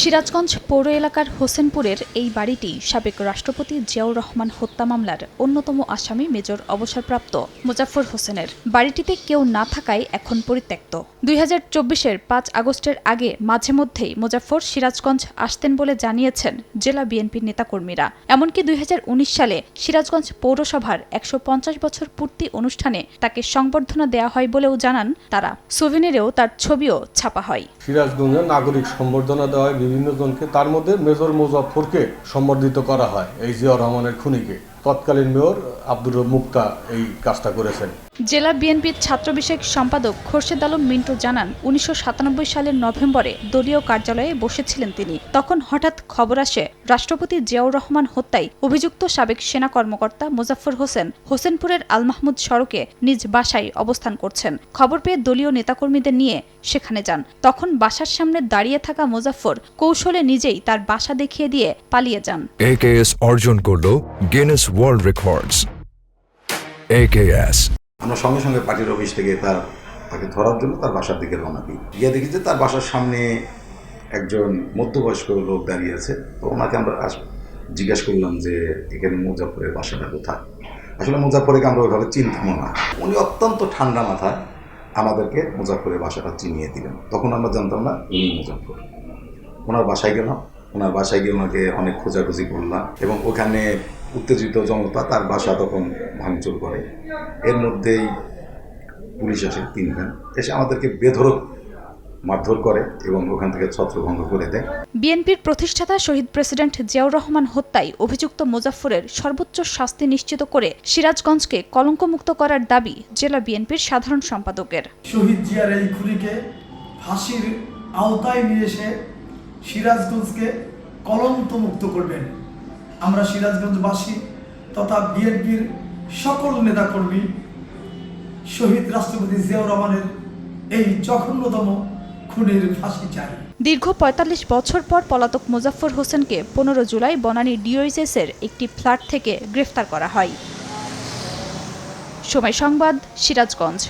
সিরাজগঞ্জ পৌর এলাকার হোসেনপুরের এই বাড়িটি সাবেক রাষ্ট্রপতি জিয়াউর রহমান হত্যা মামলার অন্যতম আসামি মেজর অবসরপ্রাপ্ত মোজাফফর হোসেনের। বাড়িটিতে কেউ না থাকায় এখন পরিত্যক্ত। 2024-এর 5 আগস্টের আগে মাঝে মধ্যেই মোজাফফর সিরাজগঞ্জ আসতেন বলে জানিয়েছেন জেলা বিএনপির নেতাকর্মীরা। এমনকি 2019 সালে সিরাজগঞ্জ পৌরসভার 150 বছর পূর্তি অনুষ্ঠানে তাকে সংবর্ধনা দেওয়া হয় বলেও জানান তারা। সুভেনিরেও তার ছবিও ছাপা হয়। সিরাজগঞ্জে নাগরিক সম্বর্ধনা দেওয়া হয় বিভিন্ন জনকে, তার মধ্যে মেজর মোজাফফরকে সম্বর্ধিত করা হয়। এই জিয়াউর রহমানের খুনিকে তৎকালীন মেয়র আব্দুর রব মুক্তা এই কাজটা করেছেন। জেলা বিএনপির ছাত্র বিষয়ক সম্পাদক খোরশেদ আলম মিন্টু জানান, 1997 সালের নভেম্বরে দলীয় কার্যালয়ে বসেছিলেন তিনি। তখন হঠাৎ খবর আসে রাষ্ট্রপতি জিয়াউর রহমান হত্যায় অভিযুক্ত সাবেক সেনা কর্মকর্তা মোজাফফর হোসেন হোসেনপুরের আল মাহমুদ সড়কে নিজ বাসায় অবস্থান করছেন। খবর পেয়ে দলীয় নেতাকর্মীদের নিয়ে সেখানে যান। তখন বাসার সামনে দাঁড়িয়ে থাকা মোজাফফর কৌশলে নিজেই তার বাসা দেখিয়ে দিয়ে পালিয়ে যান। AKS অর্জন করলো গিনেস ওয়ার্ল্ড রেকর্ডস। AKS আমরা সঙ্গে সঙ্গে পার্টির অফিস থেকে তাকে ধরার জন্য তার বাসার দিকে রওনা দিই। গিয়ে দেখি যে তার বাসার সামনে একজন মধ্যবয়স্ক লোক দাঁড়িয়ে আছে। তো ওনাকে আমরা জিজ্ঞাসা করলাম যে এখানে মুজাফফরের বাসাটা কোথায়। আসলে মুজাফফরকে আমরা ওইভাবে চিনতামও না। উনি অত্যন্ত ঠান্ডা মাথায় আমাদেরকে মুজাফফরের বাসাটা চিনিয়ে দিলেন। তখন আমরা জানতাম না উনি মুজাফফর। ওনার বাসায় গেলাম, ওনাকে অনেক খোঁজাখুঁজি করলাম এবং ওখানে উত্তেজিত জনতা তার বাসা তখন ভাঙচুর করে। এর মধ্যেই পুলিশ আসে 3 ভ্যান, এসে আমাদেরকে বেধড়ক মারধর করে এবং ওখান থেকে ছত্রভঙ্গ করে দেয়। বিএনপির প্রতিষ্ঠাতা শহীদ প্রেসিডেন্ট জিয়াউর রহমান হত্যায় অভিযুক্ত মোজাফফরের সর্বোচ্চ শাস্তি নিশ্চিত করে সিরাজগঞ্জকে কলঙ্কমুক্ত করার দাবি জেলা বিএনপির সাধারণ সম্পাদকের। শহীদ জিয়ার এই খুনিকে ফাঁসির আওতায় নিয়ে এসে সিরাজগঞ্জকে কলঙ্কমুক্ত করবেন। আমরা সিরাজগঞ্জবাসী তথা বিএনপির সকল নেতাকর্মী শহীদ রাষ্ট্রপতি জিয়াউর রহমানের এই জঘন্যতম খুনের ফাঁসি চাই। দীর্ঘ 45 বছর পর পলাতক মোজাফফর হোসেনকে 15 জুলাই বনানী ডিওএইচএস-এর একটি ফ্ল্যাট থেকে গ্রেফতার করা হয়। সময় সংবাদ, সিরাজগঞ্জ।